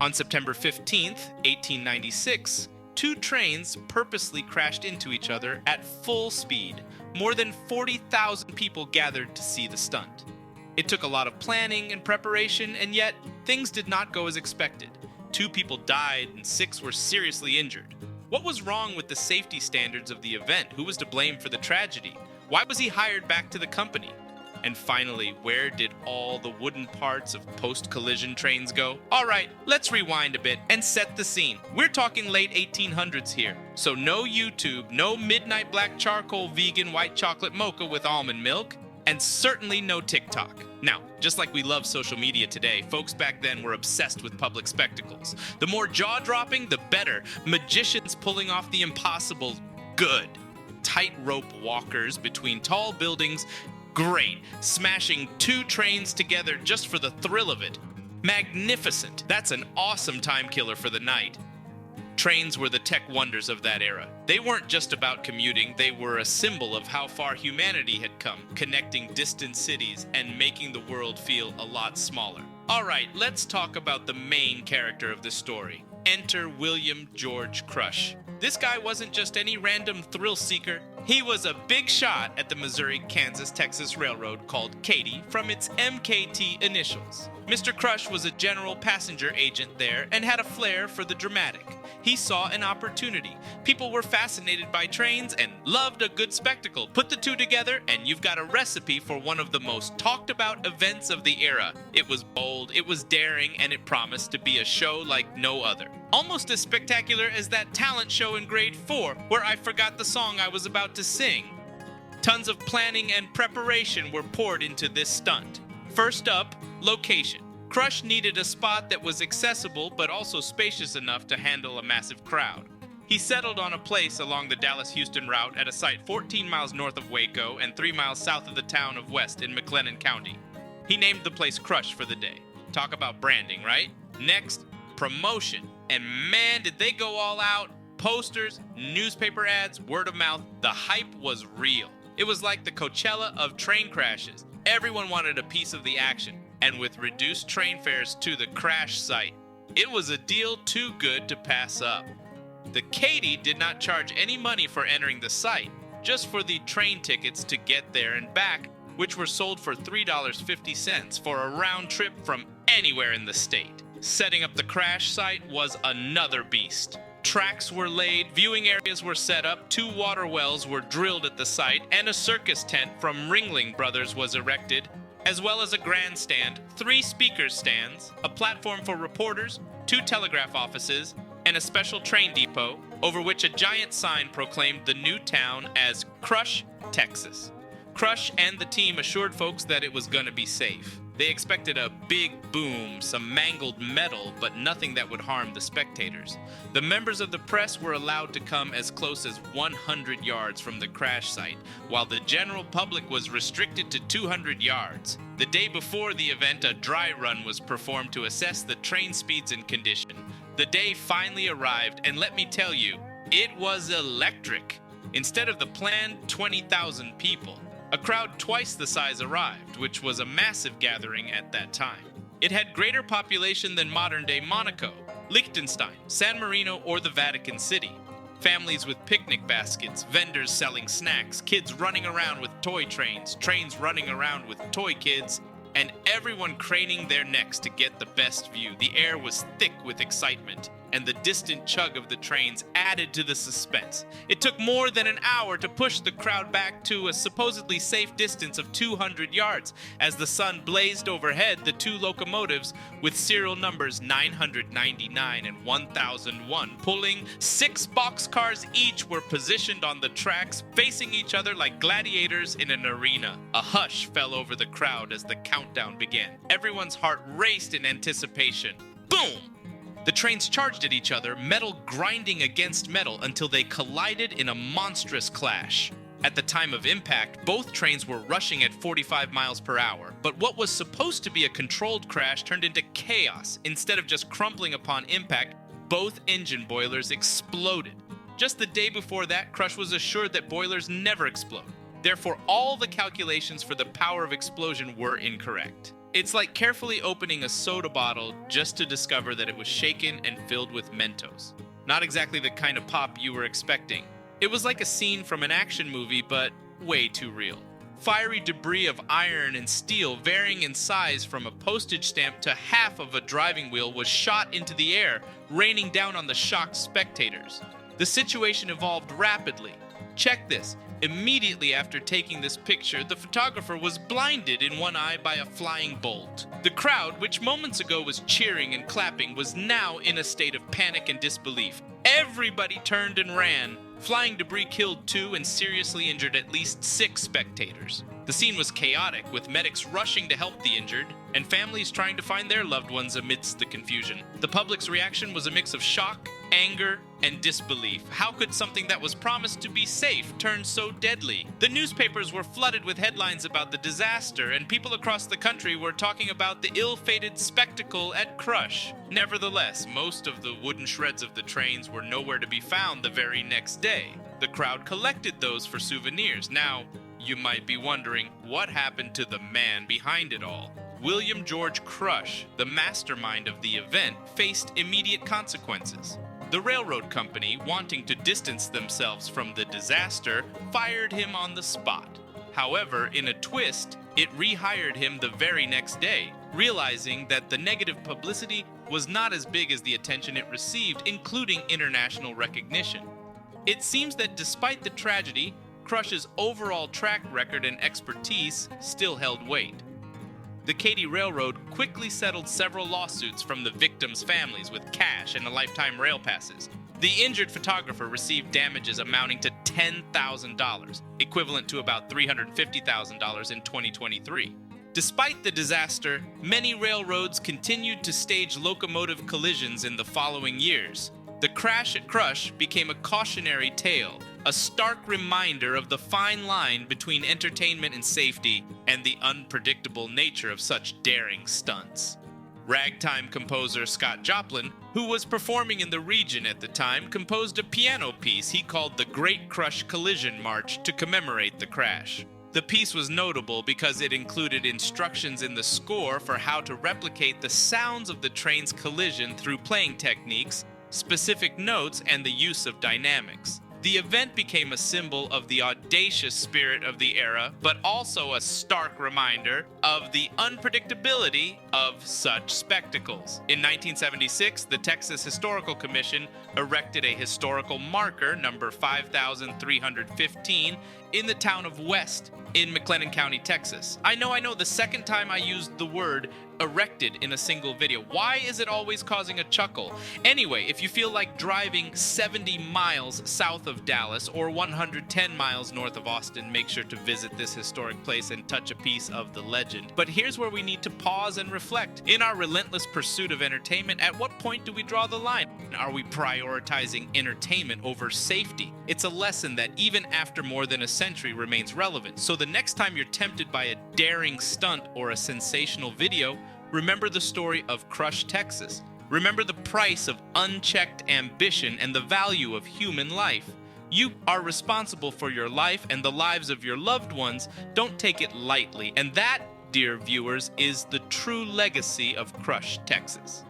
On September 15th, 1896, two trains purposely crashed into each other at full speed. More than 40,000 people gathered to see the stunt. It took a lot of planning and preparation, and yet things did not go as expected. 2 people died and 6 were seriously injured. What was wrong with the safety standards of the event? Who was to blame for the tragedy? Why was he hired back to the company? And finally, where did all the wooden parts of post-collision trains go? All right, let's rewind a bit and set the scene. We're talking late 1800s here, so no YouTube, no midnight black charcoal vegan white chocolate mocha with almond milk, and certainly no TikTok. Now, just like we love social media today, folks back then were obsessed with public spectacles. The more jaw-dropping, the better. Magicians pulling off the impossible, good. Tightrope walkers between tall buildings, great. Smashing 2 trains together just for the thrill of it, magnificent. That's an awesome time killer for the night. Trains were the tech wonders of that era. They weren't just about commuting, they were a symbol of how far humanity had come, connecting distant cities and making the world feel a lot smaller. All right, let's talk about the main character of the story. Enter William George Crush. This guy wasn't just any random thrill seeker. He was a big shot at the Missouri-Kansas-Texas Railroad called Katy from its MKT initials. Mr. Crush was a general passenger agent there and had a flair for the dramatic. He saw an opportunity. People were fascinated by trains and loved a good spectacle. Put the two together and you've got a recipe for one of the most talked about events of the era. It was bold, it was daring, and it promised to be a show like no other. Almost as spectacular as that talent show in grade 4 where I forgot the song I was about to sing. Tons of planning and preparation were poured into this stunt. First up, location. Crush needed a spot that was accessible but also spacious enough to handle a massive crowd. He settled on a place along the Dallas-Houston route at a site 14 miles north of Waco and 3 miles south of the town of West in McLennan County. He named the place Crush for the day. Talk about branding, right? Next, promotion. And man, did they go all out. Posters, newspaper ads, word of mouth. The hype was real. It was like the Coachella of train crashes. Everyone wanted a piece of the action. And with reduced train fares to the crash site, it was a deal too good to pass up. The Katy did not charge any money for entering the site, just for the train tickets to get there and back, which were sold for $3.50 for a round trip from anywhere in the state. Setting up the crash site was another beast. Tracks were laid, viewing areas were set up, 2 water wells were drilled at the site, and a circus tent from Ringling Brothers was erected, as well as a grandstand, 3 speaker stands, a platform for reporters, 2 telegraph offices, and a special train depot, over which a giant sign proclaimed the new town as Crush, Texas. Crush and the team assured folks that it was gonna be safe. They expected a big boom, some mangled metal, but nothing that would harm the spectators. The members of the press were allowed to come as close as 100 yards from the crash site, while the general public was restricted to 200 yards. The day before the event, a dry run was performed to assess the train speeds and condition. The day finally arrived, and let me tell you, it was electric. Instead of the planned 20,000 people, a crowd twice the size arrived, which was a massive gathering at that time. It had greater population than modern-day Monaco, Liechtenstein, San Marino, or the Vatican City. Families with picnic baskets, vendors selling snacks, kids running around with toy trains, trains running around with toy kids, and everyone craning their necks to get the best view. The air was thick with excitement, and the distant chug of the trains added to the suspense. It took more than an hour to push the crowd back to a supposedly safe distance of 200 yards. As the sun blazed overhead, the 2 locomotives with serial numbers 999 and 1001, pulling 6 boxcars each, were positioned on the tracks, facing each other like gladiators in an arena. A hush fell over the crowd as the countdown began. Everyone's heart raced in anticipation. Boom! The trains charged at each other, metal grinding against metal until they collided in a monstrous clash. At the time of impact, both trains were rushing at 45 miles per hour, but what was supposed to be a controlled crash turned into chaos. Instead of just crumpling upon impact, both engine boilers exploded. Just the day before that, Crush was assured that boilers never explode. Therefore, all the calculations for the power of explosion were incorrect. It's like carefully opening a soda bottle just to discover that it was shaken and filled with Mentos. Not exactly the kind of pop you were expecting. It was like a scene from an action movie, but way too real. Fiery debris of iron and steel, varying in size from a postage stamp to half of a driving wheel, was shot into the air, raining down on the shocked spectators. The situation evolved rapidly. Check this. Immediately after taking this picture, the photographer was blinded in one eye by a flying bolt. The crowd, which moments ago was cheering and clapping, was now in a state of panic and disbelief. Everybody turned and ran. Flying debris killed 2 and seriously injured at least 6 spectators. The scene was chaotic, with medics rushing to help the injured, and families trying to find their loved ones amidst the confusion. The public's reaction was a mix of shock, anger, and disbelief. How could something that was promised to be safe turn so deadly? The newspapers were flooded with headlines about the disaster, and people across the country were talking about the ill-fated spectacle at Crush. Nevertheless, most of the wooden shreds of the trains were nowhere to be found the very next day. The crowd collected those for souvenirs. Now, you might be wondering, what happened to the man behind it all? William George Crush, the mastermind of the event, faced immediate consequences. The railroad company, wanting to distance themselves from the disaster, fired him on the spot. However, in a twist, it rehired him the very next day, realizing that the negative publicity was not as big as the attention it received, including international recognition. It seems that despite the tragedy, Crush's overall track record and expertise still held weight. The Katy Railroad quickly settled several lawsuits from the victims' families with cash and lifetime rail passes. The injured photographer received damages amounting to $10,000, equivalent to about $350,000 in 2023. Despite the disaster, many railroads continued to stage locomotive collisions in the following years. The crash at Crush became a cautionary tale, a stark reminder of the fine line between entertainment and safety and the unpredictable nature of such daring stunts. Ragtime composer Scott Joplin, who was performing in the region at the time, composed a piano piece he called the Great Crush Collision March to commemorate the crash. The piece was notable because it included instructions in the score for how to replicate the sounds of the train's collision through playing techniques, specific notes, and the use of dynamics. The event became a symbol of the audacious spirit of the era, but also a stark reminder of the unpredictability of such spectacles. In 1976, the Texas Historical Commission erected a historical marker, number 5,315, in the town of West in McLennan County, Texas. I know, the second time I used the word erected in a single video. Why is it always causing a chuckle? Anyway, if you feel like driving 70 miles south of Dallas or 110 miles north of Austin, make sure to visit this historic place and touch a piece of the legend. But here's where we need to pause and reflect. In our relentless pursuit of entertainment, at what point do we draw the line? Are we prioritizing entertainment over safety? It's a lesson that even after more than a century remains relevant. So the next time you're tempted by a daring stunt or a sensational video, remember the story of Crush, Texas. Remember the price of unchecked ambition and the value of human life. You are responsible for your life and the lives of your loved ones. Don't take it lightly. And that, dear viewers, is the true legacy of Crush, Texas.